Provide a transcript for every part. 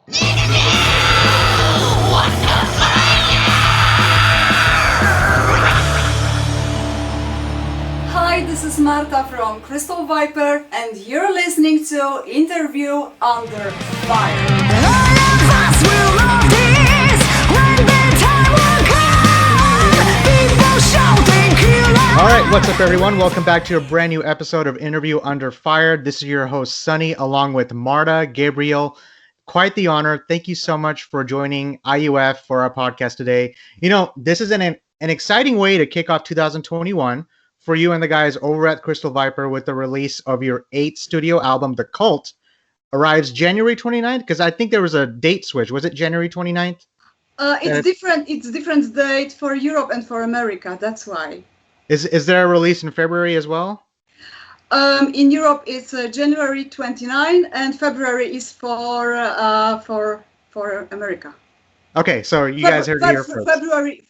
Hi, this is Marta from Crystal Viper, and you're listening to Interview Under Fire. All of us will love this when the time will come. People shouting, kill us. All right, what's up, everyone? Welcome back to a brand new episode of Interview Under Fire. This is your host, Sunny, along with Marta Gabriel. Quite the honor. Thank you so much for joining IUF for our podcast today. You know, this is an exciting way to kick off 2021 for you and the guys over at Crystal Viper with the release of your 8th studio album, The Cult, arrives January 29th, because I think there was a date switch. Was it January 29th? It's different date for Europe and for America. That's why. Is there a release in February as well? In Europe, it's January 29, and February is for America. Okay, so you guys heard it here first.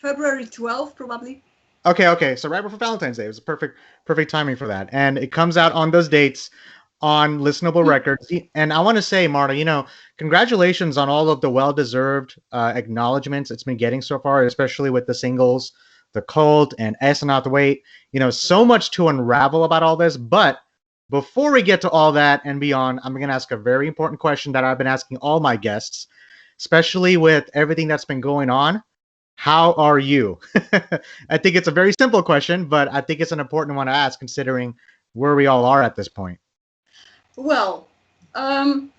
February 12, probably. Okay. So right before Valentine's Day, it was perfect timing for that. And it comes out on those dates on Listenable Records. And I want to say, Marta, you know, congratulations on all of the well-deserved acknowledgments it's been getting so far, especially with the singles, The Cult and S Not the Wait. You know, so much to unravel about all this. But before we get to all that and beyond, I'm going to ask a very important question that I've been asking all my guests, especially with everything that's been going on. How are you? I think it's a very simple question, but I think it's an important one to ask considering where we all are at this point. Well,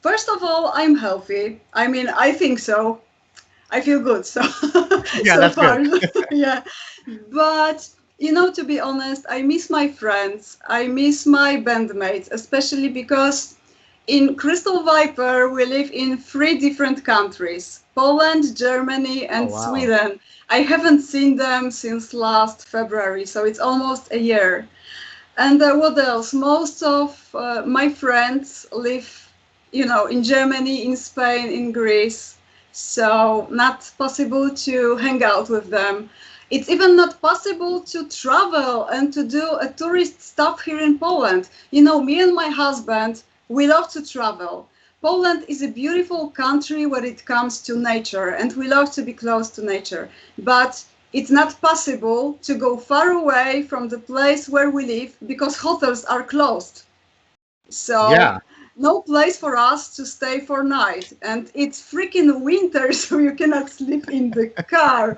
first of all, I'm healthy. I mean, I think so. I feel good. So Yeah, so that's far. good. Yeah, but you know, to be honest, I miss my friends. I miss my bandmates, especially because in Crystal Viper, we live in 3 different countries: Poland, Germany, and Oh, wow. Sweden. I haven't seen them since last February, so it's almost a year. And what else? Most of my friends live, you know, in Germany, in Spain, in Greece. So not possible to hang out with them. It's even not possible to travel and to do a tourist stuff here in Poland. You know, me and my husband, we love to travel. Poland is a beautiful country when it comes to nature, and we love to be close to nature. But it's not possible to go far away from the place where we live because hotels are closed. So Yeah. no place for us to stay for night. And it's freaking winter, so you cannot sleep in the car.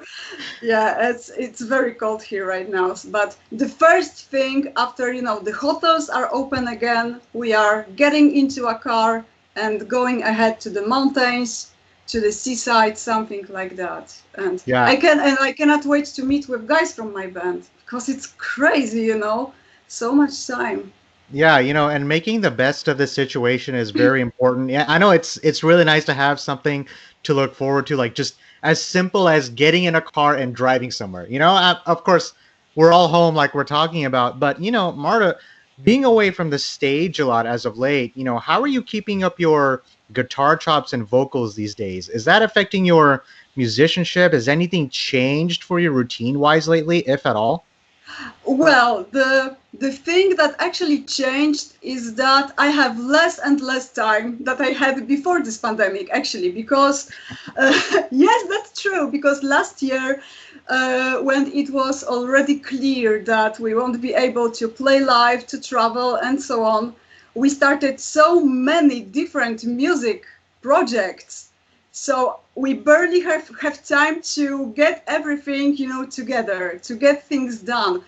Yeah, it's very cold here right now. But the first thing after, you know, the hotels are open again, we are getting into a car and going ahead to the mountains, to the seaside, something like that. And Yeah. I cannot wait to meet with guys from my band because it's crazy, you know, so much time. Yeah, you know, and making the best of this situation is very important. Yeah, I know it's really nice to have something to look forward to, like just as simple as getting in a car and driving somewhere. You know, of course, we're all home like we're talking about, but you know, Marta, being away from the stage a lot as of late, you know, how are you keeping up your guitar chops and vocals these days? Is that affecting your musicianship? Has anything changed for you routine-wise lately, if at all? Well, the thing that actually changed is that I have less and less time that I had before this pandemic, actually, because yes, that's true. Because last year, when it was already clear that we won't be able to play live, to travel, and so on, we started so many different music projects. So we barely have time to get everything, you know, together, to get things done.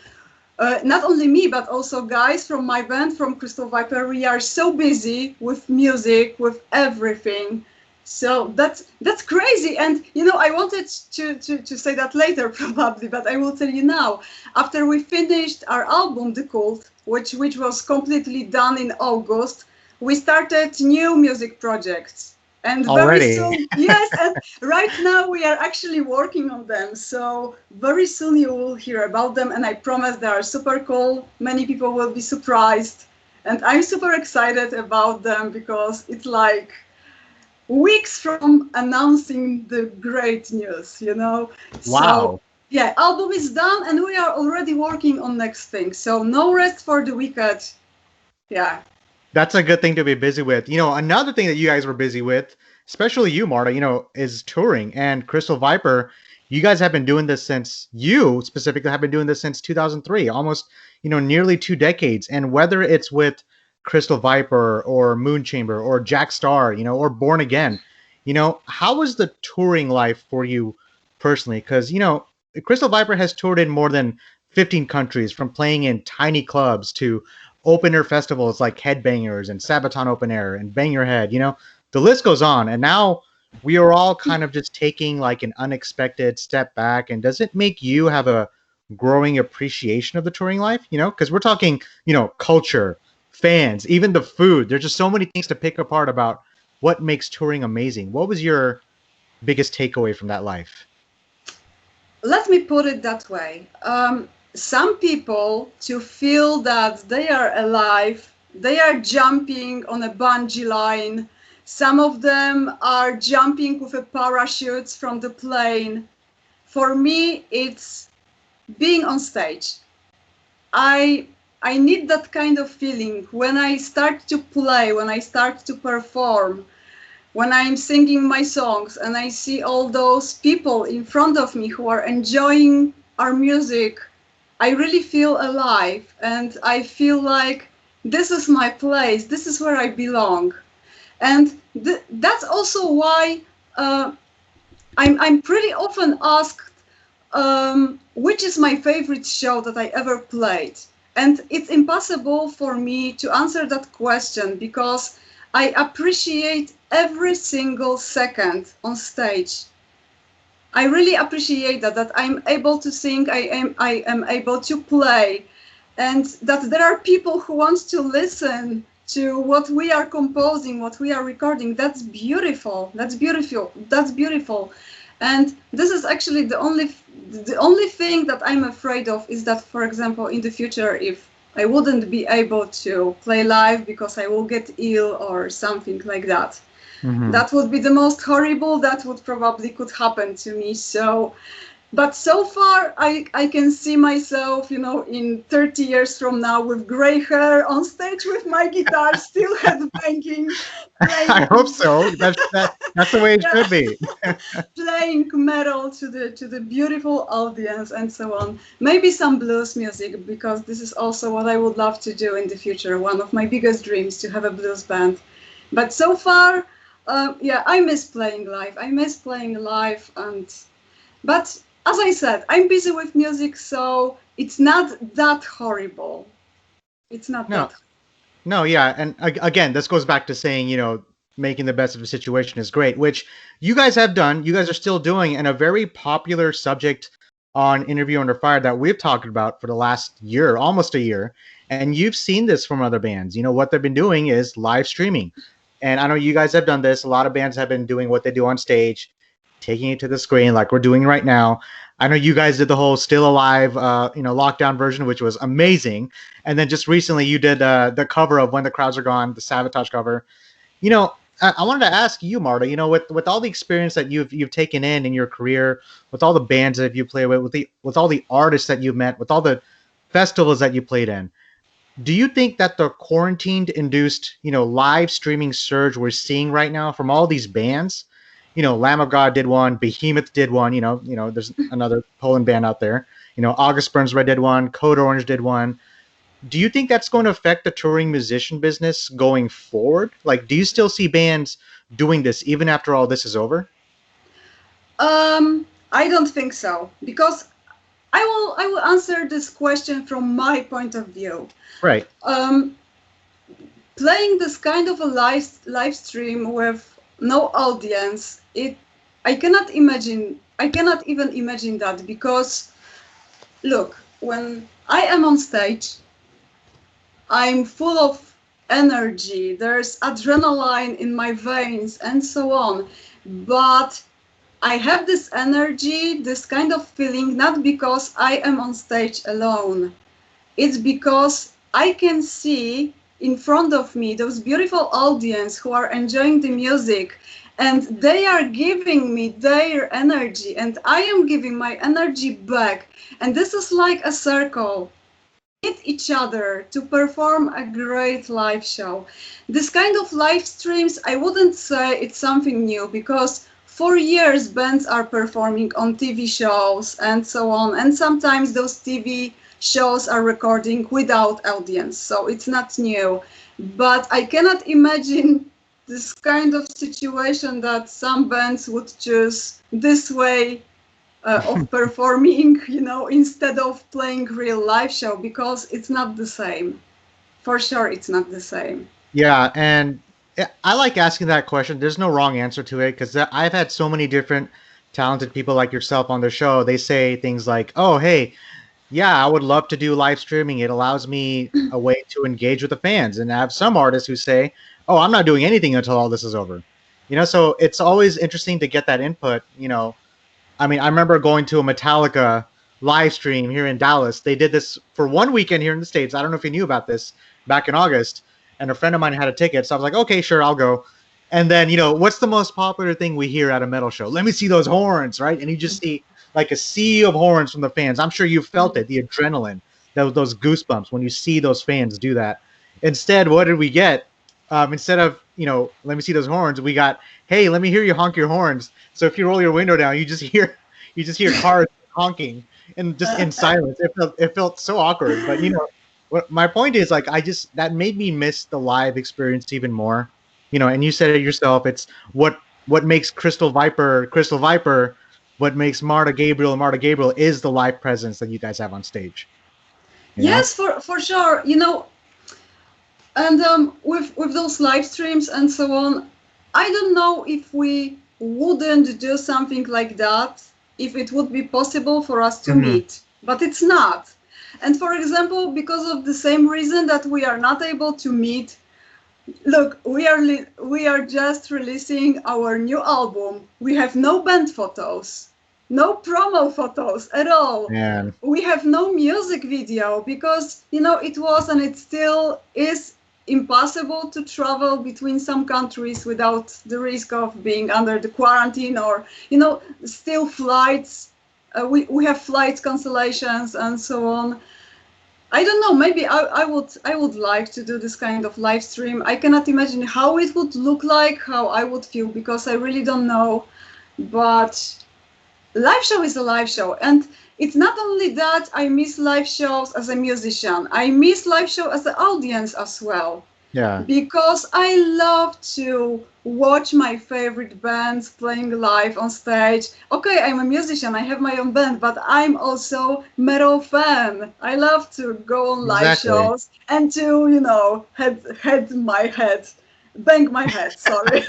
Not only me, but also guys from my band, from Crystal Viper. We are so busy with music, with everything. So that's crazy. And you know, I wanted to say that later probably, but I will tell you now. After we finished our album, The Cult, which was completely done in August, we started new music projects. And Already. very soon, yes, and right now we are actually working on them. So very soon you will hear about them, and I promise they are super cool. Many people will be surprised, and I'm super excited about them because it's like weeks from announcing the great news, you know. Wow. So yeah, album is done, and we are already working on next thing. So no rest for the wicked. Yeah. That's a good thing to be busy with. You know, another thing that you guys were busy with, especially you, Marta, is touring, and Crystal Viper. You guys have been doing this since you specifically have been doing this since 2003, almost nearly 2 decades. And whether it's with Crystal Viper or Moon Chamber or Jack Star, or Born Again, how was the touring life for you personally? Because Crystal Viper has toured in more than 15 countries, from playing in tiny clubs to open air festivals like Headbangers and Sabaton Open Air and Bang Your Head. The list goes on. And now we are all kind of just taking like an unexpected step back. And does it make you have a growing appreciation of the touring life? Because we're talking, culture, fans, even the food. There's just so many things to pick apart about what makes touring amazing. What was your biggest takeaway from that life? Let me put it that way. Some people, to feel that they are alive, they are jumping on a bungee line. Some of them are jumping with a parachutes from the plane. For me, it's being on stage. I need that kind of feeling when I start to play, when I start to perform, when I'm singing my songs and I see all those people in front of me who are enjoying our music. I really feel alive, and I feel like this is my place, this is where I belong. And that's also why I'm pretty often asked which is my favorite show that I ever played. And it's impossible for me to answer that question, because I appreciate every single second on stage. I really appreciate that I'm able to sing, I am able to play, and that there are people who want to listen to what we are composing, what we are recording. That's beautiful. That's beautiful. That's beautiful. And this is actually the only thing that I'm afraid of, is that, for example, in the future, if I wouldn't be able to play live because I will get ill or something like that. Mm-hmm. That would be the most horrible. That would probably could happen to me. So, but so far I can see myself, in 30 years from now with gray hair on stage with my guitar, still headbanging. I hope so. That's the way it should be. Playing metal to the beautiful audience and so on. Maybe some blues music, because this is also what I would love to do in the future. One of my biggest dreams, to have a blues band. But so far, I miss playing live. But as I said, I'm busy with music, so it's not that horrible. It's not that. No, yeah, and again, this goes back to saying, making the best of a situation is great, which you guys have done. You guys are still doing, and a very popular subject on Interview Under Fire that we've talked about for the last year, almost a year, and you've seen this from other bands. What they've been doing is live streaming. And I know you guys have done this. A lot of bands have been doing what they do on stage, taking it to the screen like we're doing right now. I know you guys did the whole Still Alive, lockdown version, which was amazing. And then just recently you did the cover of When the Crowds Are Gone, the Sabotage cover. I wanted to ask you, Marta, with all the experience that you've taken in your career, with all the bands that you play with all the artists that you've met, with all the festivals that you played in, do you think that the quarantine-induced, live streaming surge we're seeing right now from all these bands, Lamb of God did one, Behemoth did one, there's another Poland band out there, August Burns Red did one, Code Orange did one. Do you think that's going to affect the touring musician business going forward? Like, do you still see bands doing this even after all this is over? I don't think so, because I will answer this question from my point of view. Right. Playing this kind of a live stream with no audience, I cannot even imagine that, because look, when I am on stage, I'm full of energy, there's adrenaline in my veins and so on, but I have this energy, this kind of feeling, not because I am on stage alone. It's because I can see in front of me those beautiful audience who are enjoying the music, and they are giving me their energy, and I am giving my energy back. And this is like a circle. meet each other to perform a great live show. This kind of live streams, I wouldn't say it's something new because for years bands are performing on TV shows and so on, and sometimes those TV shows are recording without audience, so it's not new. But I cannot imagine this kind of situation that some bands would choose this way of performing, instead of playing real live show because it's not the same. For sure, it's not the same. Yeah, and I like asking that question. There's no wrong answer to it because I've had so many different talented people like yourself on the show. They say things like, "Oh, hey, yeah, I would love to do live streaming. It allows me a way to engage with the fans." And I have some artists who say, "Oh, I'm not doing anything until all this is over." So it's always interesting to get that input. I mean, I remember going to a Metallica live stream here in Dallas. They did this for one weekend here in the States. I don't know if you knew about this back in August. And a friend of mine had a ticket. So I was like, okay, sure, I'll go. And then, what's the most popular thing we hear at a metal show? Let me see those horns, right? And you just see like a sea of horns from the fans. I'm sure you felt it, the adrenaline, those goosebumps when you see those fans do that. Instead, what did we get? Instead of, let me see those horns, we got, hey, let me hear you honk your horns. So if you roll your window down, you just hear cars honking and just in silence. It felt so awkward. But what my point is, like, that made me miss the live experience even more. And you said it yourself. It's what makes Crystal Viper. What makes Marta Gabriel is the live presence that you guys have on stage. Yes, for sure. And with those live streams and so on, I don't know if we wouldn't do something like that if it would be possible for us to meet, but it's not. And for example, because of the same reason that we are not able to meet, look, we are just releasing our new album. We have no band photos, no promo photos at all. Man. We have no music video because it was and it still is impossible to travel between some countries without the risk of being under the quarantine or still flights. We have flight cancellations and so on. I don't know, maybe I would like to do this kind of live stream. I cannot imagine how it would look like, how I would feel, because I really don't know. But live show is a live show, and it's not only that I miss live shows as a musician, I miss live show as an audience as well. Yeah. Because I love to watch my favorite bands playing live on stage. Okay, I'm a musician, I have my own band, but I'm also metal fan. I love to go on live shows and to, bang my head, sorry.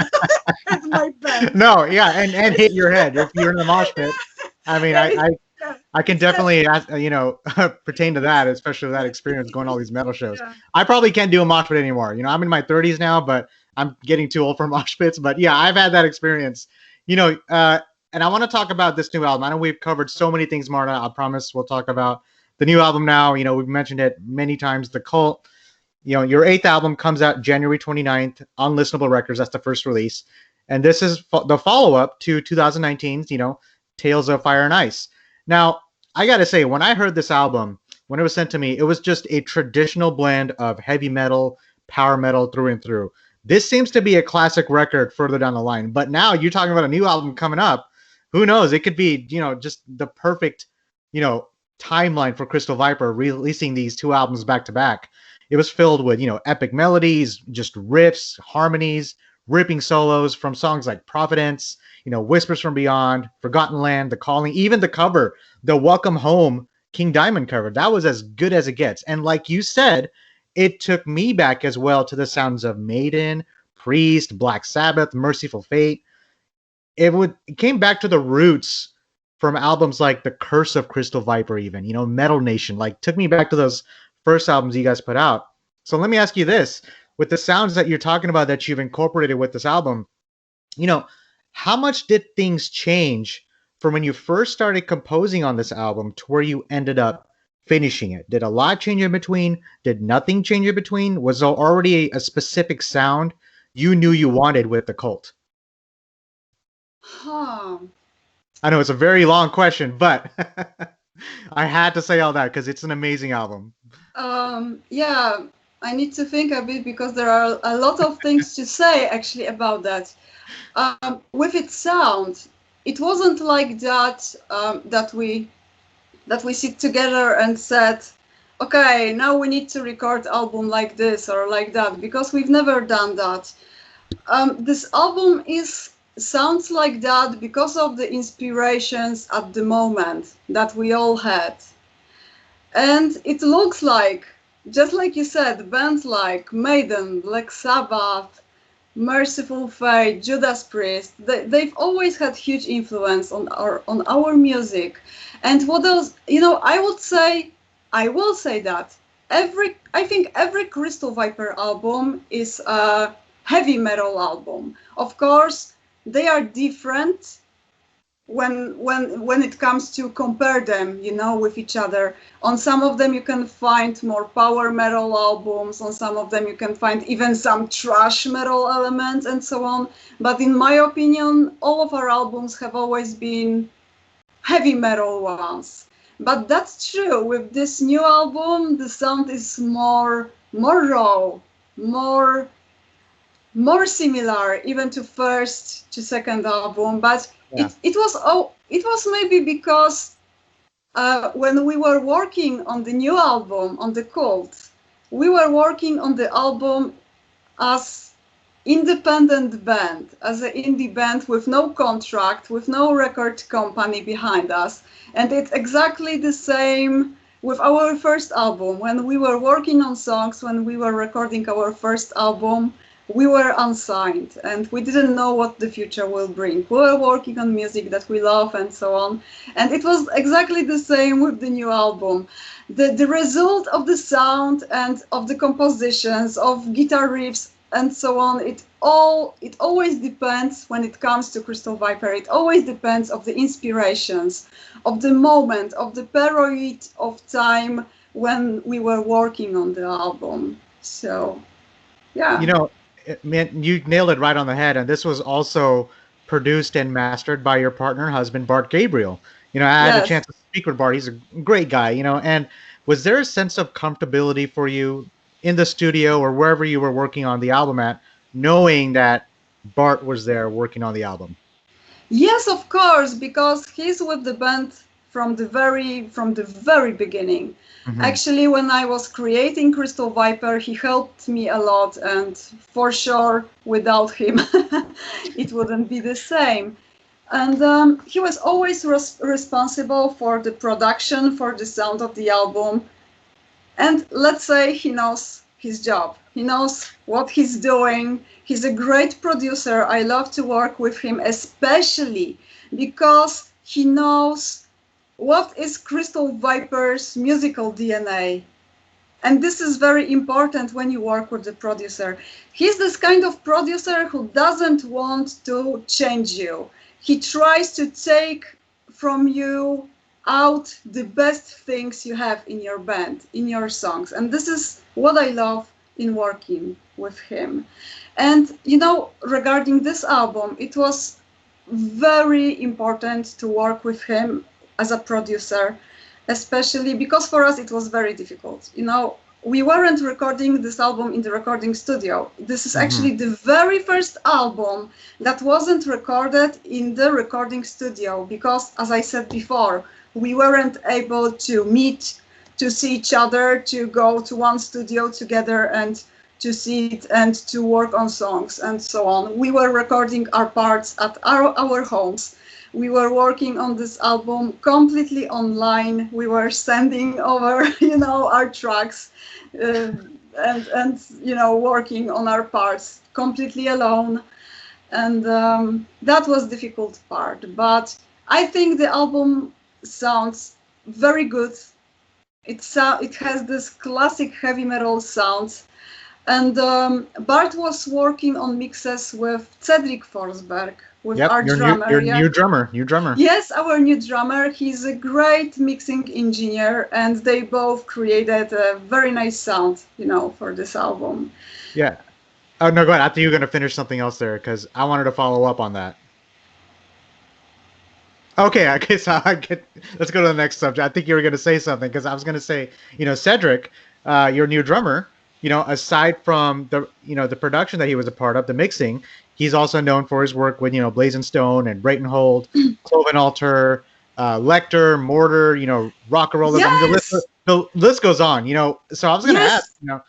Hit my band. No, yeah, and hit your head if you're in a mosh pit. I mean, I can definitely, pertain to that, especially with that experience going to all these metal shows. Yeah. I probably can't do a mosh pit anymore. I'm in my 30s now, but I'm getting too old for mosh pits. But yeah, I've had that experience. And I want to talk about this new album. I know we've covered so many things, Marta. I promise we'll talk about the new album now. We've mentioned it many times. The Cult. Your 8th album comes out January 29th on Listenable Records. That's the first release. And this is the follow-up to 2019's, Tales of Fire and Ice. Now, I got to say, when I heard this album, when it was sent to me, it was just a traditional blend of heavy metal, power metal through and through. This seems to be a classic record further down the line. But now you're talking about a new album coming up. Who knows? It could be, just the perfect, timeline for Crystal Viper releasing these 2 albums back to back. It was filled with, epic melodies, just riffs, harmonies, ripping solos from songs like Providence, Whispers from Beyond, Forgotten Land, The Calling, even the cover, the Welcome Home King Diamond cover. That was as good as it gets. And like you said, it took me back as well to the sounds of Maiden, Priest, Black Sabbath, Merciful Fate. It came back to the roots from albums like The Curse of Crystal Viper, even, Metal Nation, like took me back to those first albums you guys put out. So let me ask you this, with the sounds that you're talking about that you've incorporated with this album, how much did things change from when you first started composing on this album to where you ended up finishing it? Did a lot change in between? Did nothing change in between? Was there already a specific sound you knew you wanted with the Cult? Huh. I know it's a very long question, but I had to say all that because it's an amazing album. Yeah, I need to think a bit because there are a lot of things to say actually about that. With its sound, it wasn't like that that we sit together and said, okay, now we need to record album like this or like that, because we've never done that. This album is sounds like that because of the inspirations at the moment that we all had. And it looks like, just like you said, bands like Maiden, Black Sabbath, Merciful Fate, Judas Priest, they've always had huge influence on our music. And what else? I will say that I think every Crystal Viper album is a heavy metal album. Of course, they are different when it comes to compare them, with each other. On some of them you can find more power metal albums, on some of them you can find even some thrash metal elements and so on. But in my opinion, all of our albums have always been heavy metal ones. But that's true, with this new album the sound is more raw, more more similar even to first to second album. But Yeah. it was maybe because when we were working on the new album, on the Cult, we were working on the album as independent band, as an indie band with no contract, with no record company behind us. And it's exactly the same with our first album. When we were working on songs, when we were recording our first album, we were unsigned and we didn't know what the future will bring. We were working on music that we love and so on. And it was exactly the same with the new album. The result of the sound and of the compositions, of guitar riffs and so on, it always depends when it comes to Crystal Viper. It always depends of the inspirations, of the moment, of the period of time when we were working on the album. So You yeah. know, man, you nailed it right on the head. And this was also produced and mastered by your partner, husband, Bart Gabriel. I had a Yes. chance to speak with Bart. He's a great guy, and was there a sense of comfortability for you in the studio or wherever you were working on the album at, knowing that Bart was there working on the album? Yes, of course, because he's with the band from the very beginning. Hmm. Actually, when I was creating Crystal Viper, he helped me a lot, and for sure, without him, it wouldn't be the same. And he was always responsible for the production, for the sound of the album, and let's say he knows his job. He knows what he's doing. He's a great producer. I love to work with him, especially because he knows what is Crystal Viper's musical DNA. And this is very important when you work with the producer. He's this kind of producer who doesn't want to change you. He tries to take from you out the best things you have in your band, in your songs. And this is what I love in working with him. And regarding this album, it was very important to work with him as a producer, especially because for us it was very difficult. We weren't recording this album in the recording studio. This is Hmm. actually the very first album that wasn't recorded in the recording studio because, as I said before, we weren't able to meet, to see each other, to go to one studio together and to sit and to work on songs and so on. We were recording our parts at our homes. We were working on this album completely online. We were sending over, our tracks, and working on our parts completely alone. And that was the difficult part. But I think the album sounds very good. It has this classic heavy metal sounds. And Bart was working on mixes with Cedric Forsberg, with Yep, our drummer. your Yeah. new drummer, new drummer. Yes, our new drummer. He's a great mixing engineer, and they both created a very nice sound, for this album. Yeah. Oh no, go ahead. I thought you were gonna finish something else there because I wanted to follow up on that. Okay, I guess I get. Let's go to the next subject. I think you were going to say something because I was going to say, Cedric your new drummer, aside from the production that he was a part of, the mixing, he's also known for his work with Blazing Stone and Breitenhold, Cloven Altar, Lecter, Mortar, Rock and Roll. I mean, Yes, the list goes on. So I was going to ask, yes.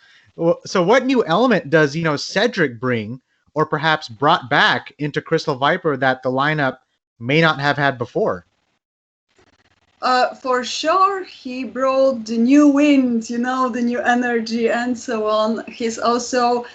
so what new element does Cedric bring, or perhaps brought back into Crystal Viper that the lineup may not have had before? For sure, he brought the new wind, the new energy, and so on. He's also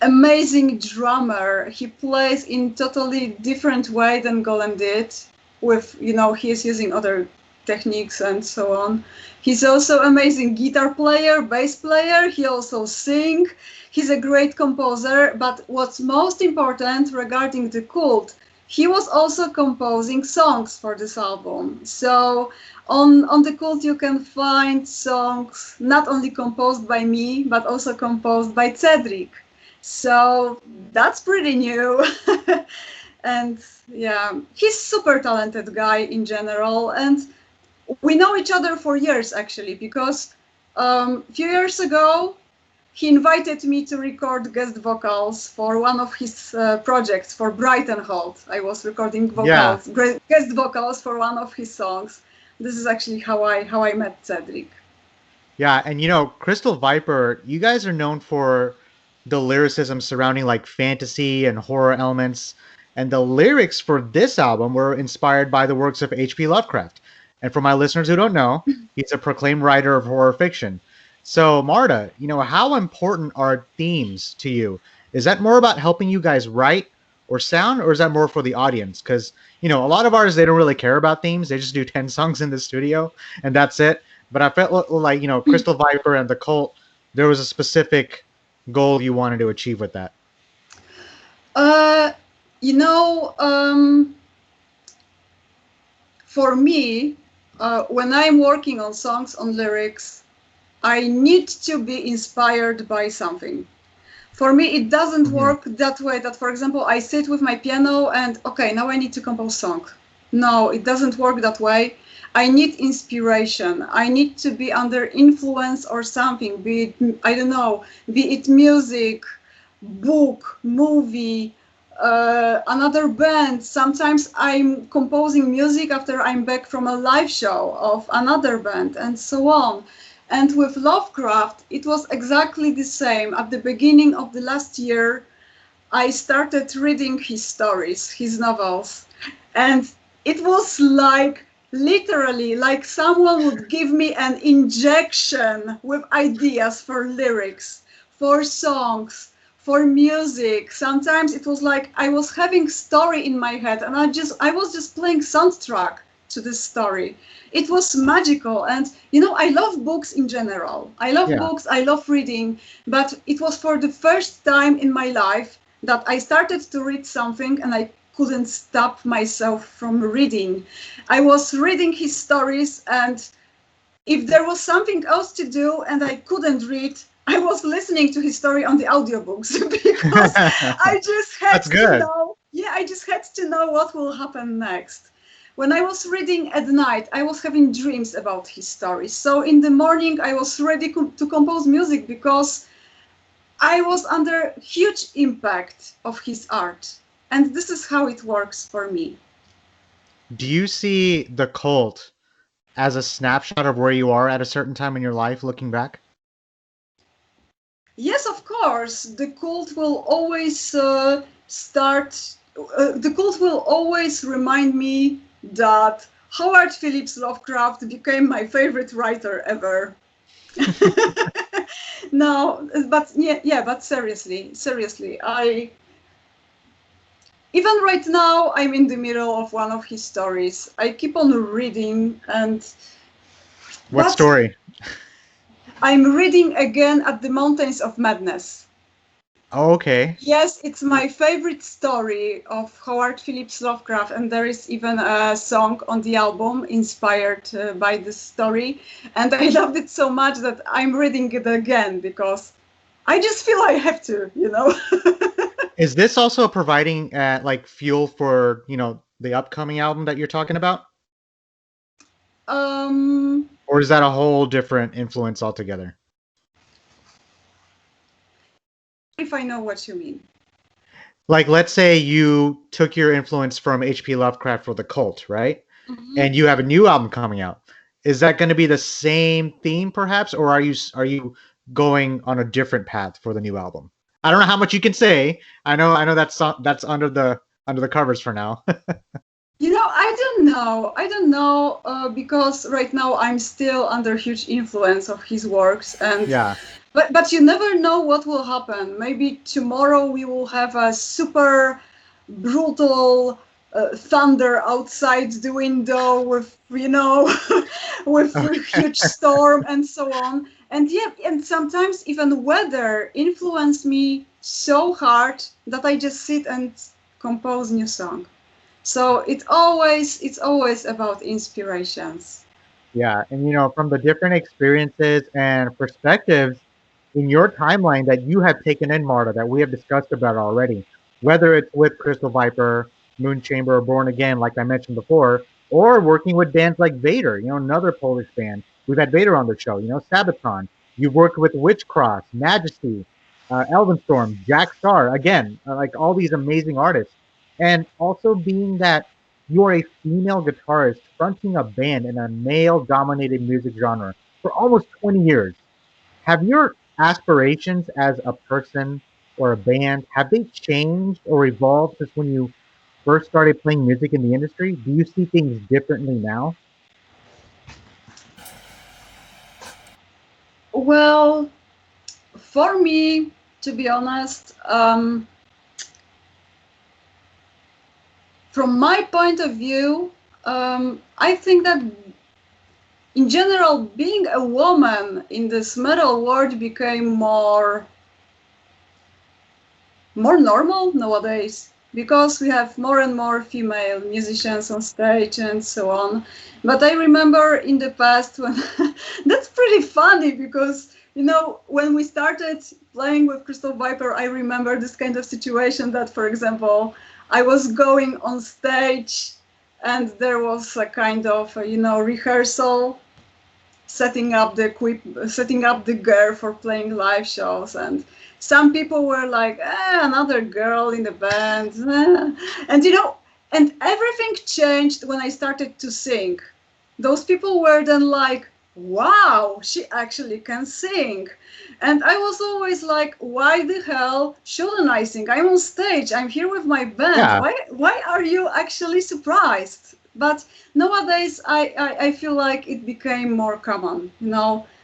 amazing drummer. He plays in totally different way than Golem did. With he's using other techniques and so on. He's also amazing guitar player, bass player. He also sing. He's a great composer. But what's most important regarding the cult, he was also composing songs for this album. So on the cult you can find songs not only composed by me but also composed by Cedric. So that's pretty new. And yeah, he's super talented guy in general. And we know each other for years actually, because a few years ago, he invited me to record guest vocals for one of his projects for Brightenhold. I was recording Yeah, guest vocals for one of his songs. This is actually how I met Cedric. yeah, and Crystal Viper, you guys are known for the lyricism surrounding like fantasy and horror elements, and the lyrics for this album were inspired by the works of H.P. Lovecraft. And for my listeners who don't know, he's a proclaimed writer of horror fiction. So, Marta, how important are themes to you? Is that more about helping you guys write or sound, or is that more for the audience? Because, a lot of artists, they don't really care about themes. They just do 10 songs in the studio and that's it. But I felt like, Crystal Viper and the Cult, there was a specific goal you wanted to achieve with that. Uh, you know, for me, when I'm working on songs, on lyrics, I need to be inspired by something. For me, it doesn't Hmm. work that way that, for example, I sit with my piano and, okay, now I need to compose song. No, it doesn't work that way. I need inspiration. I need to be under influence or something, be it, I don't know, be it music, book, movie, another band. Sometimes I'm composing music after I'm back from a live show of another band, and so on. And with Lovecraft, it was exactly the same. At the beginning of the last year, I started reading his stories, his novels, and it was like literally like someone would give me an injection with ideas for lyrics, for songs, for music. Sometimes it was like I was having story in my head and I was just playing soundtrack to this story. It was magical. And I love books in general. I love Yeah. books, I love reading, but it was for the first time in my life that I started to read something and I couldn't stop myself from reading. I was reading his stories, and if there was something else to do and I couldn't read, I was listening to his story on the audiobooks because I just had That's to good. know. Yeah, I just had to know what will happen next. When I was reading at night, I was having dreams about his stories. So in the morning, I was ready to compose music because I was under huge impact of his art. And this is how it works for me. Do you see the Cult as a snapshot of where you are at a certain time in your life looking back? Yes, of course. The cult will always the cult will always remind me that Howard Phillips Lovecraft became my favorite writer ever. No, but yeah, but seriously, I even right now I'm in the middle of one of his stories. I keep on reading, and What but story? I'm reading again at the Mountains of Madness. Oh, okay. Yes, it's my favorite story of Howard Phillips Lovecraft, and there is even a song on the album inspired by this story. And I loved it so much that I'm reading it again because I just feel I have to. Is this also providing like fuel for, the upcoming album that you're talking about? um, Or is that a whole different influence altogether? if I know what you mean. Like, let's say you took your influence from H.P. Lovecraft for The Cult, right? Mhm. And you have a new album coming out. Is that going to be the same theme, perhaps, or are you going on a different path for the new album? I don't know how much you can say. I know that's under the covers for now. I don't know. I don't know because right now I'm still under huge influence of his works, and Yeah. but you never know what will happen. Maybe tomorrow we will have a super brutal thunder outside the window with with a Okay. huge storm and so on. And yeah, and sometimes even weather influenced me so hard that I just sit and compose new song. So it's always about inspirations. Yeah, and from the different experiences and perspectives in your timeline that you have taken in, Marta, that we have discussed about already, whether it's with Crystal Viper, Moon Chamber, or Born Again, like I mentioned before, or working with bands like Vader, another Polish band. We've had Vader on the show, Sabaton. You've worked with Witchcross, Majesty, Elvenstorm, Jack Starr, again, like all these amazing artists. And also being that you're a female guitarist fronting a band in a male dominated music genre for almost 20 years. Have your aspirations as a person or a band, have they changed or evolved since when you first started playing music in the industry? Do you see things differently now? Well, for me, to be honest, from my point of view, I think that in general, being a woman in this metal world became more normal nowadays because we have more and more female musicians on stage and so on. But I remember in the past when that's pretty funny because when we started playing with Crystal Viper, I remember this kind of situation that, for example, I was going on stage and there was a kind of rehearsal, setting up the gear for playing live shows, and some people were like, another girl in the band, and and everything changed when I started to sing. Those people were then like, wow, she actually can sing. And I was always like, why the hell shouldn't I sing? I'm on stage, I'm here with my band. Yeah. Why are you actually surprised? But nowadays, I feel like it became more common.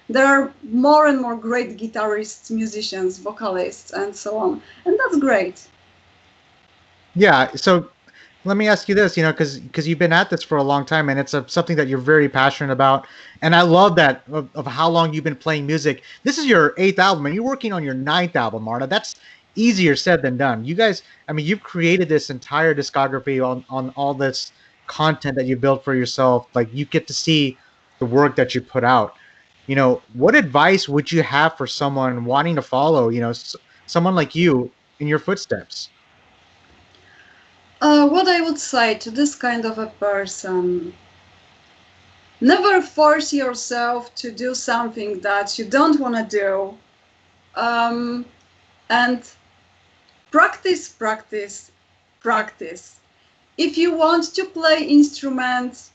There are more and more great guitarists, musicians, vocalists, and so on. And that's great. Yeah. So let me ask you this, because you've been at this for a long time and it's something that you're very passionate about. And I love that of how long you've been playing music. This is your eighth album and you're working on your ninth album, Marta. That's easier said than done. You guys, I mean, you've created this entire discography on all this content that you built for yourself. Like you get to see the work that you put out. What advice would you have for someone wanting to follow, someone like you in your footsteps? What I would say to this kind of a person: never force yourself to do something that you don't want to do. Um, and practice, practice, practice. If you want to play instruments,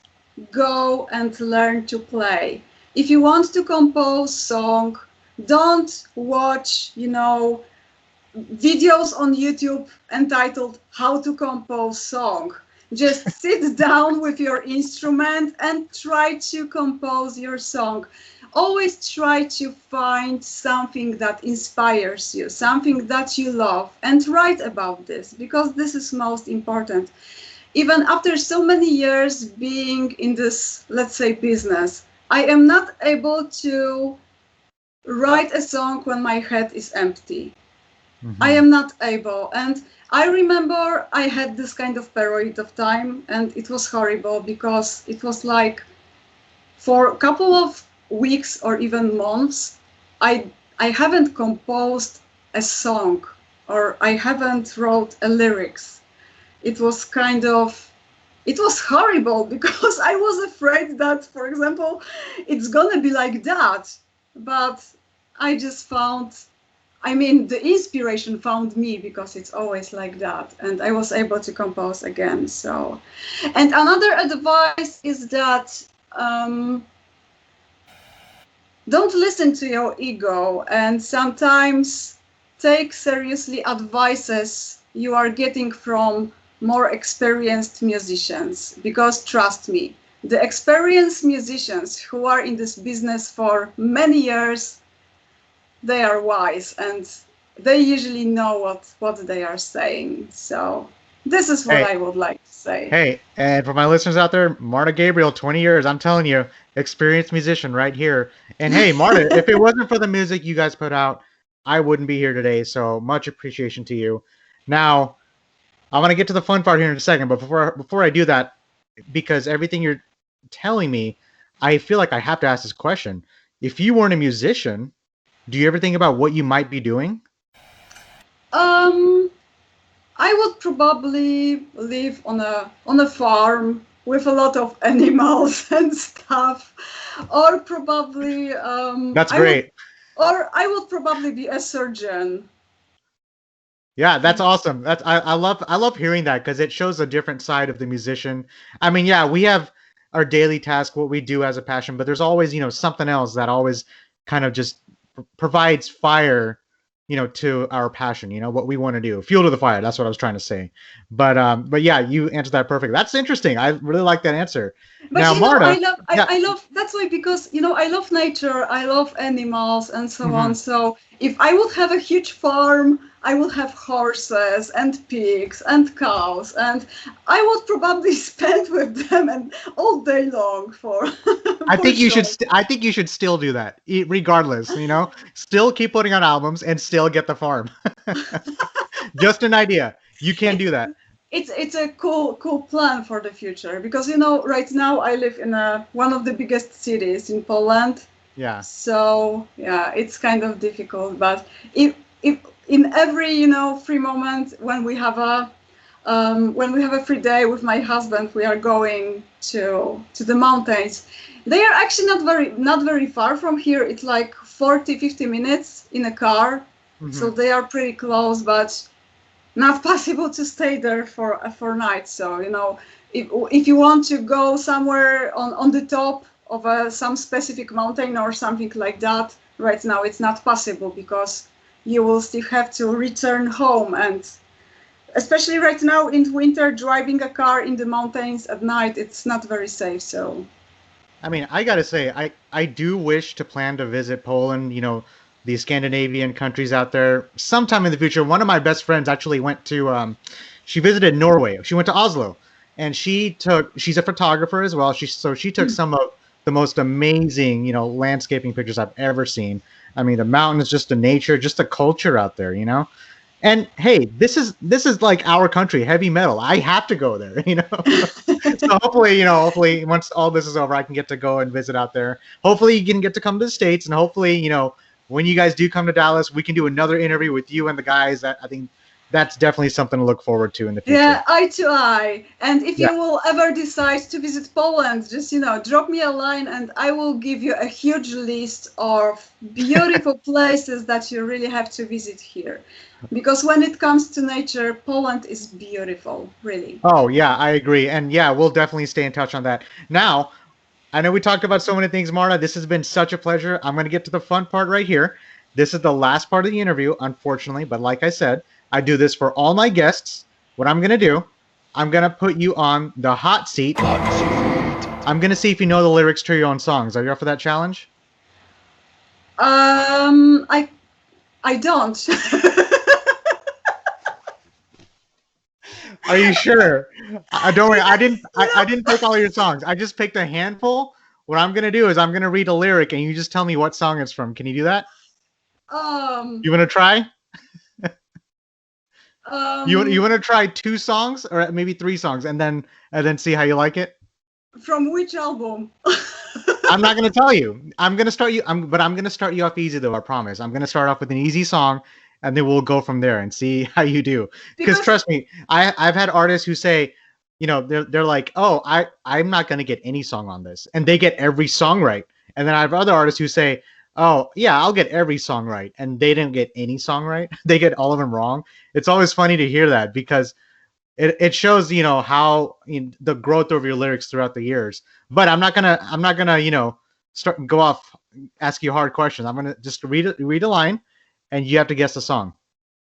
go and learn to play. If you want to compose song, don't watch, videos on YouTube entitled How to Compose Song. Just sit down with your instrument and try to compose your song. Always try to find something that inspires you, something that you love, and write about this because this is most important. Even after so many years being in this, let's say, business, I am not able to write a song when my head is empty. I Hmm. am not able. And I remember I had this kind of period of time, and it was horrible because it was like for a couple of weeks or even months, I I haven't composed a song or I haven't wrote a lyrics. It was it was horrible because I was afraid that, for example, it's gonna be like that. But I just found I mean, the inspiration found me because it's always like that, and I was able to compose again. So, and another advice is that don't listen to your ego, and sometimes take seriously advices you are getting from more experienced musicians, because trust me, the experienced musicians who are in this business for many years, they are wise and they usually know what they are saying. So this is what Hey, I would like to say. hey, and for my listeners out there, Marta Gabriel, 20 years, I'm telling you, experienced musician right here. And hey, Marta, if it wasn't for the music you guys put out, I wouldn't be here today. So much appreciation to you. Now, I want to get to the fun part here in a second, but before I do that, because everything you're telling me, I feel like I have to ask this question. If you weren't a musician, do you ever think about what you might be doing? Um, I would probably live on a farm with a lot of animals and stuff, or probably That's great. I would probably be a surgeon. Yeah, that's awesome. I love hearing that because it shows a different side of the musician. I mean, yeah, we have our daily task, what we do as a passion, but there's always, something else that always kind of just provides fire, to our passion, what we want to do. Fuel to the fire. That's what I was trying to say. But yeah, you answered that perfect. That's interesting. I really like that answer. But Now, I Marta, love yeah. I love that's why, because I love nature, I love animals and so on. Mhm. So if I would have a huge farm, I would have horses and pigs and cows, and I would probably spend with them and all day long for I for think you should. sure. I think you should still do that, regardless. Still keep putting on albums and still get the farm. Just an idea. You can It's do that. it's a cool plan for the future, because right now I live in one of the biggest cities in Poland. Yeah. So yeah, it's kind of difficult. But if in every free moment when we have a free day with my husband, we are going to the mountains. They are actually not very far from here. It's like 40-50 minutes in a car, so Hmm. they are pretty close, but not possible to stay there for night. So if you want to go somewhere on the top of some specific mountain or something like that, right now it's not possible, because you will still have to return home, and especially right now in winter, driving a car in the mountains at night, it's not very safe. So I mean, I gotta say, I do wish to plan to visit Poland. The Scandinavian countries out there sometime in the future. One of my best friends actually went to. She visited Norway. She went to Oslo, and She's a photographer as well. She took some of the most amazing, landscaping pictures I've ever seen. I mean, the mountains, just the nature, just the culture out there. And hey, this is like our country, heavy metal. I have to go there. So hopefully once all this is over, I can get to go and visit out there. Hopefully you can get to come to the States, and hopefully, when you guys do come to Dallas, we can do another interview with you and the guys. That I think that's definitely something to look forward to in the future. yeah, eye to eye. And if Yeah. you will ever decide to visit Poland, just drop me a line, and I will give you a huge list of beautiful places that you really have to visit here. Because when it comes to nature, Poland is beautiful, really. Oh yeah, I agree. And yeah, we'll definitely stay in touch on that. Now, I know we talked about so many things, Marta. This has been such a pleasure. I'm going to get to the fun part right here. This is the last part of the interview, unfortunately, but like I said, I do this for all my guests. What I'm going to do, I'm going to put you on the hot seat. I'm going to see if you know the lyrics to your own songs. Are you up for that challenge? I don't. Are you sure? Don't worry. I didn't pick all your songs. I just picked a handful. What I'm going to do is I'm going to read a lyric and you just tell me what song it's from. Can you do that? um, You want to try? You um, want to try two songs or maybe three songs and then see how you like it? from which album? I'm not gonna tell you. I'm gonna start you. But I'm gonna start you off easy though. I promise. I'm gonna start off with an easy song, and then we'll go from there and see how you do. Because Because trust me, I've had artists who say, they're like, oh, I'm not gonna get any song on this, and they get every song right. And then I have other artists who say, oh yeah, I'll get every song right, and they didn't get any song right. They get all of them wrong. It's always funny to hear that because it shows how the growth of your lyrics throughout the years. But I'm not gonna start go off ask you hard questions. I'm gonna just read a line, and you have to guess the song.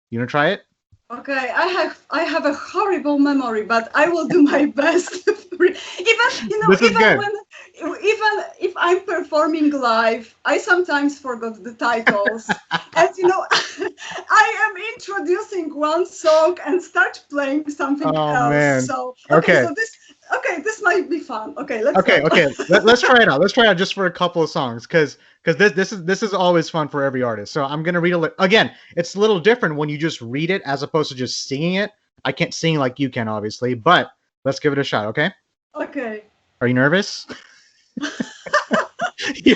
You wanna try it? Okay, I have a horrible memory, but I will do my best. Even This is good. even if I'm performing live, I sometimes forgot the titles, and I am introducing one song and start playing something Oh else. man. So Okay. this might be fun. Okay, let's Okay. go. Okay. Let's try it out. Let's try it out just for a couple of songs, because this is always fun for every artist. So I'm gonna read again. It's a little different when you just read it as opposed to just singing it. I can't sing like you can, obviously, but let's give it a shot. Okay. Okay. Are you nervous? you,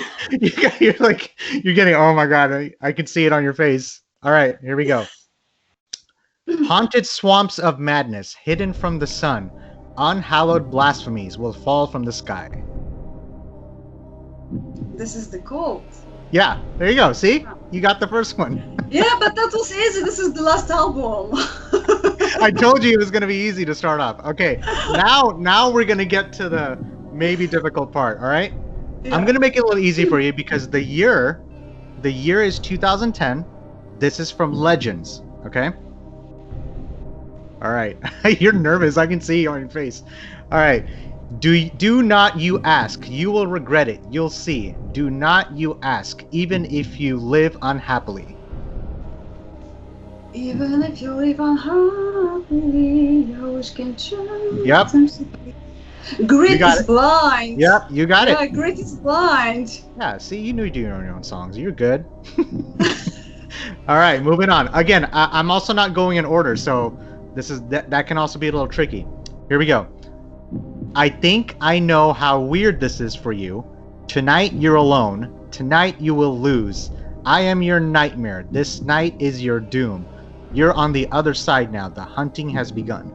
you're like you're getting. Oh my god! I can see it on your face. All right, here we go. Haunted swamps of madness, hidden from the sun, unhallowed blasphemies will fall from the sky. This is the code. Yeah, there you go. See? You got the first one. Yeah, but that was easy. This is the last album. I told you it was going to be easy to start off. Okay, now we're going to get to the maybe difficult part, all right? Yeah. I'm going to make it a little easy for you because the year is 2010. This is from Legends, okay? All right. You're nervous. I can see on your face. All right. Do not you ask. You will regret it. You'll see. Do not you ask, even if you live unhappily. Even if you live unhappily, your wish can change. Yep. Grit got is it. blind. Yep, you got Yeah, it. grit is blind. Yeah, see, you knew you do your own songs. You're good. All right, moving on. Again, I'm also not going in order, so that can also be a little tricky. Here we go. I think I know how weird this is for you. Tonight you're alone. Tonight you will lose. I am your nightmare. This night is your doom. You're on the other side now. The hunting has begun.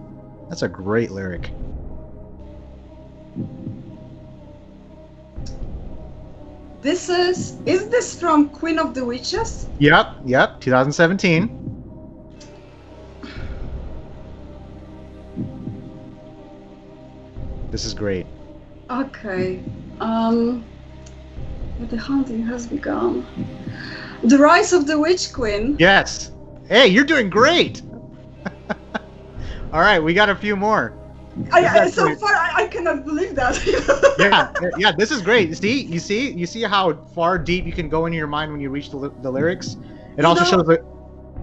That's a great lyric. Is this from Queen of the Witches? Yep, 2017. This is great. Okay. The hunting has begun. The Rise of the Witch Queen. Yes. Hey, you're doing great. All right, we got a few more. So far, I cannot believe that. yeah. This is great. You see how far deep you can go into your mind when you reach the lyrics. It also shows that.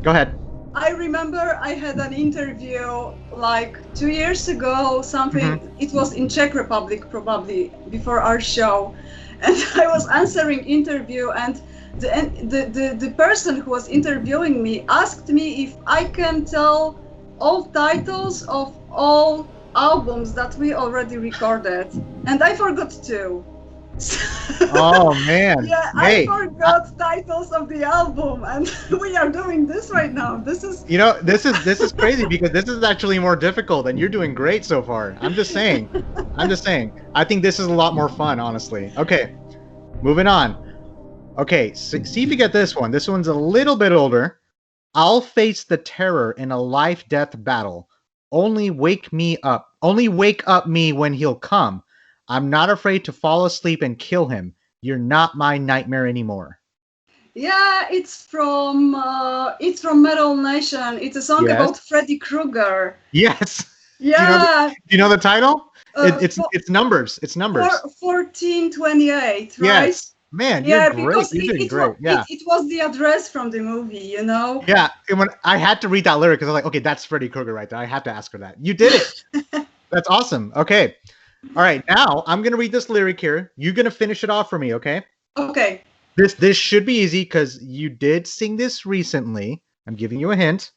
Go ahead. I remember I had an interview like 2 years ago, something. Mm-hmm. It was in Czech Republic, probably before our show, and I was answering interview, and the person who was interviewing me asked me if I can tell all titles of all albums that we already recorded, and I forgot to. Oh man. Yeah, hey, I forgot titles of the album, and we are doing this right now. This is this is crazy because this is actually more difficult, and you're doing great so far. I'm just saying. I think this is a lot more fun, honestly. Okay, moving on. Okay, see if you get this one. This one's a little bit older. I'll face the terror in a life-death battle. Only wake up me when he'll come. I'm not afraid to fall asleep and kill him. You're not my nightmare anymore. Yeah, it's from Metal Nation. It's a song about Freddy Krueger. Yes. Yeah. Do you know the title? It's numbers. 1428, right? Yes. Man, you're great. Because you're doing great. It was the address from the movie, Yeah. And when I had to read that lyric because I was like, okay, that's Freddy Krueger right there. I have to ask her that. You did it. That's awesome. Okay. All right. Now I'm gonna read this lyric here. You're gonna finish it off for me, okay? Okay. This should be easy because you did sing this recently. I'm giving you a hint.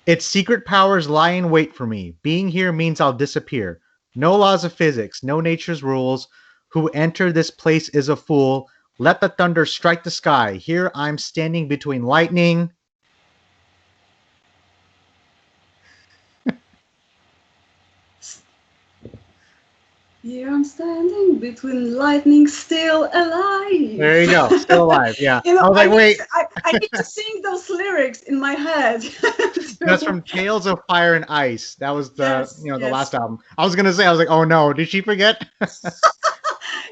Its secret powers lie in wait for me. Being here means I'll disappear. No laws of physics, no nature's rules. Who enter this place is a fool. Let the thunder strike the sky. Here I'm standing between lightning. Here I'm standing between lightning, still There alive. you go. Still alive. Yeah. You know, I was like, wait, I need to sing those lyrics in my head. that's So, from Tales of Fire and Ice. That was the yes, the yes, last album. I was gonna say, I was like, oh no, did she forget?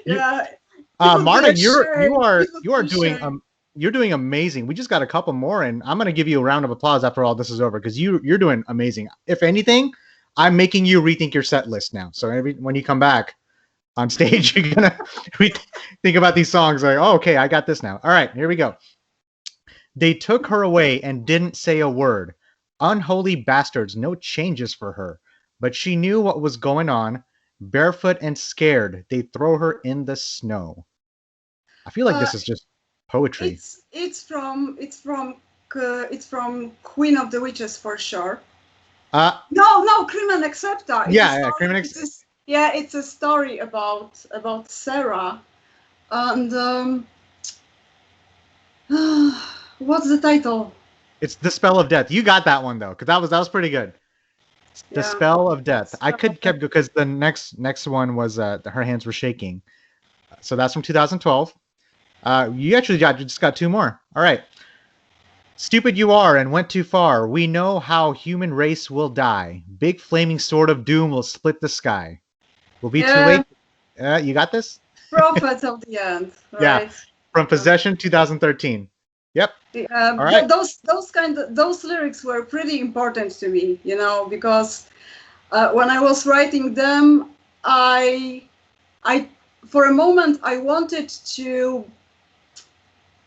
You, yeah. It would be Marta, a shame. It would you are be a doing shame. you're doing amazing. We just got a couple more, and I'm gonna give you a round of applause after all this is over because you're doing amazing. If anything, I'm making you rethink your set list now. So when you come back on stage, you're gonna think about these songs like, oh, okay, I got this now. All right, here we go. They took her away and didn't say a word. Unholy bastards, no changes for her. But she knew what was going on. Barefoot and scared, they throw her in the snow. I feel like Uh, this is just poetry. it's from Queen of the Witches for sure. Uh No, Crimen Accepta. It's a yeah, story. Criminal. It's a story about Sarah. And what's the title? It's The Spell of Death. You got that one though, because that was pretty good. The Yeah, Spell of Death. I Spell of could Death. kept because the next one was Her Hands Were Shaking. So that's from 2012. You actually just got two more. All right. Stupid you are and went too far. We know how human race will die. Big flaming sword of doom will split the sky. Will be too Yeah, late. You got this? Prophet of the End, Yeah. right? From Yeah. Possession 2013. Yep. All right. Those lyrics were pretty important to me, because when I was writing them, I I for a moment I wanted to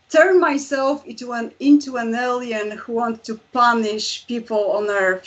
turn myself into an alien who wants to punish people on Earth,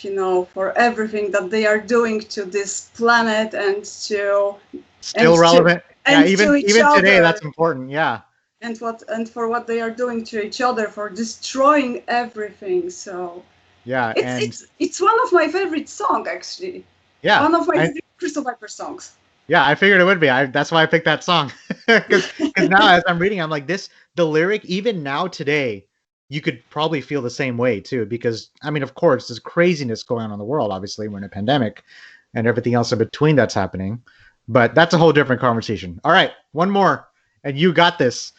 for everything that they are doing to this planet and Still to relevant. Yeah, to each even today other, that's important. Yeah. and for what they are doing to each other, for destroying everything. So Yeah, it's and it's it's one of my favorite songs, actually. yeah. One of my I favorite Crystal Viper songs. Yeah, I figured it would be. That's why I picked that song. Cuz now as I'm reading I'm like the lyric even now today you could probably feel the same way too because I mean of course there's craziness going on in the world obviously we're in a pandemic and everything else in between that's happening. But that's a whole different conversation. All right, one more and you got this.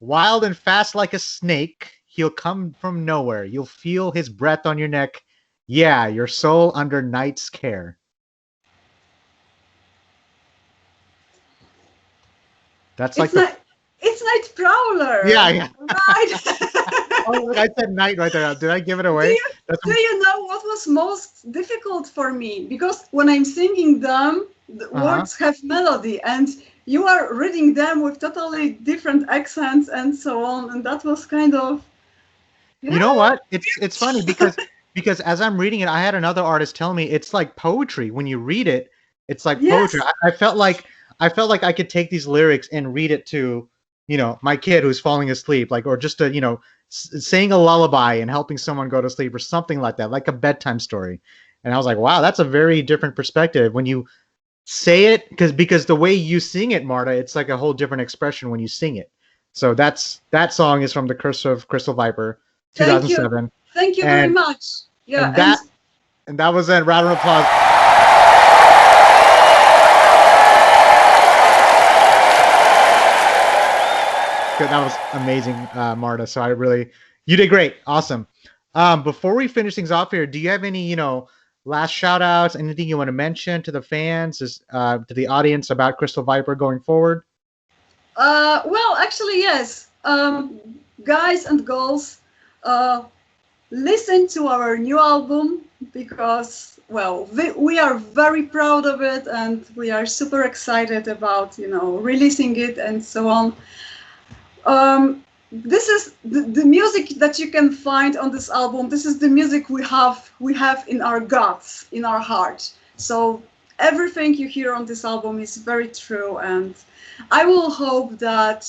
Wild and fast like a snake, he'll come from nowhere. You'll feel his breath on your neck. Yeah, your soul under night's care. That's like It's the not. It's Night Prowler, yeah, yeah. right? Oh, look, I said night right there. Did I give it do away? you That's do you know what was most difficult for me? Because when I'm singing them, the uh-huh. words have melody, and you are reading them with totally different accents and so on, and that was kind of You know yeah. what? It's funny because as I'm reading it, I had another artist tell me it's like poetry. When you read it, it's like poetry. Yes, I felt like I could take these lyrics and read it to, my kid who's falling asleep, like or just to, saying a lullaby and helping someone go to sleep or something like that, like a bedtime story. And I was like, wow, that's a very different perspective when you say it because the way you sing it, Marta, it's like a whole different expression when you sing it. So that song is from the Curse of Crystal Viper, thank you, 2007, thank you very and much. Yeah, and and that was a round of applause. Good, that was amazing, Marta. So you did great, awesome. Before we finish things off here, do you have any last shout outs, anything you want to mention to the fans, to the audience about Crystal Viper going forward? well, actually, yes. Guys and girls, uh, listen to our new album because, well, we are very proud of it and we are super excited about, releasing it and so on. This is the music that you can find on this album. This is the music we have in our guts, in our heart. So everything you hear on this album is very true, and I will hope that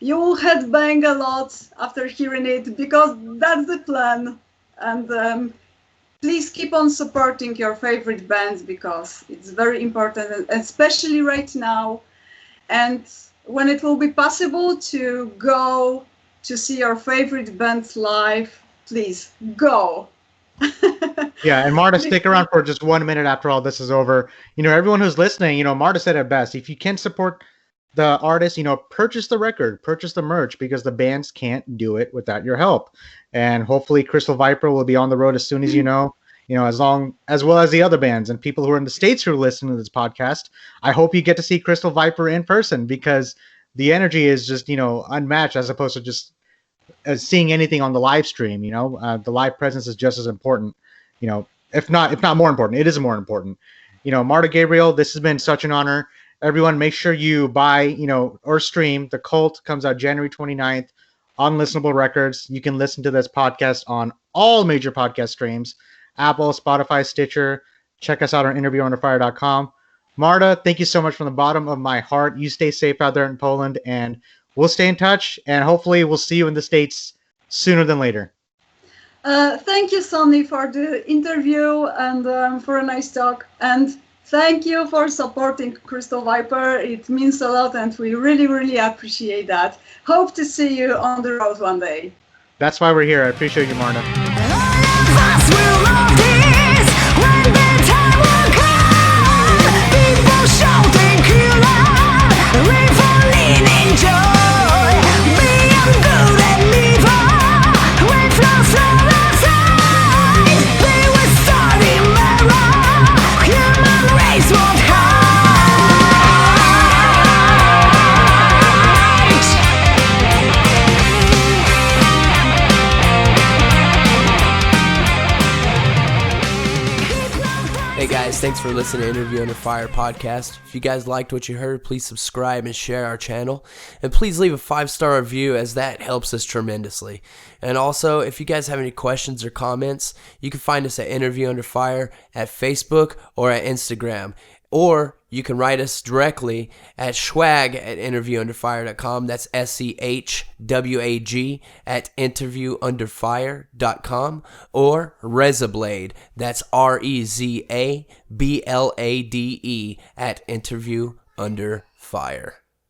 you will headbang a lot after hearing it because that's the plan. And please keep on supporting your favorite bands because it's very important, especially right now. And when it will be possible to go to see your favorite bands live, please go. Yeah, and Marta, stick around for just 1 minute after all this is over. Everyone who's listening, Marta said it best. If you can support the artist, purchase the record, purchase the merch, because the bands can't do it without your help. And hopefully Crystal Viper will be on the road as soon as as well as the other bands and people who are in the States who are listening to this podcast. I hope you get to see Crystal Viper in person, because the energy is just, unmatched, as opposed to just seeing anything on the live stream. The live presence is just as important, if not more important. It is more important. Marta Gabriel, this has been such an honor. Everyone, make sure you buy, or stream. The Cult comes out January 29th on Listenable Records. You can listen to this podcast on all major podcast streams: Apple, Spotify, Stitcher. Check us out on interviewunderfire.com. Marta, thank you so much from the bottom of my heart. You stay safe out there in Poland, and we'll stay in touch, and hopefully we'll see you in the States sooner than later. Thank you, Sonny, for the interview and for a nice talk. And thank you for supporting Crystal Viper. It means a lot, and we really, really appreciate that. Hope to see you on the road one day. That's why we're here. I appreciate you, Marta. Hey guys, thanks for listening to Interview Under Fire podcast. If you guys liked what you heard, please subscribe and share our channel. And please leave a 5-star review, as that helps us tremendously. And also, if you guys have any questions or comments, you can find us at Interview Under Fire at Facebook or at Instagram. Or you can write us directly at schwag@interviewunderfire.com. That's SCHWAG at interviewunderfire.com. Or Rezablade, that's REZABLADE at interviewunderfire.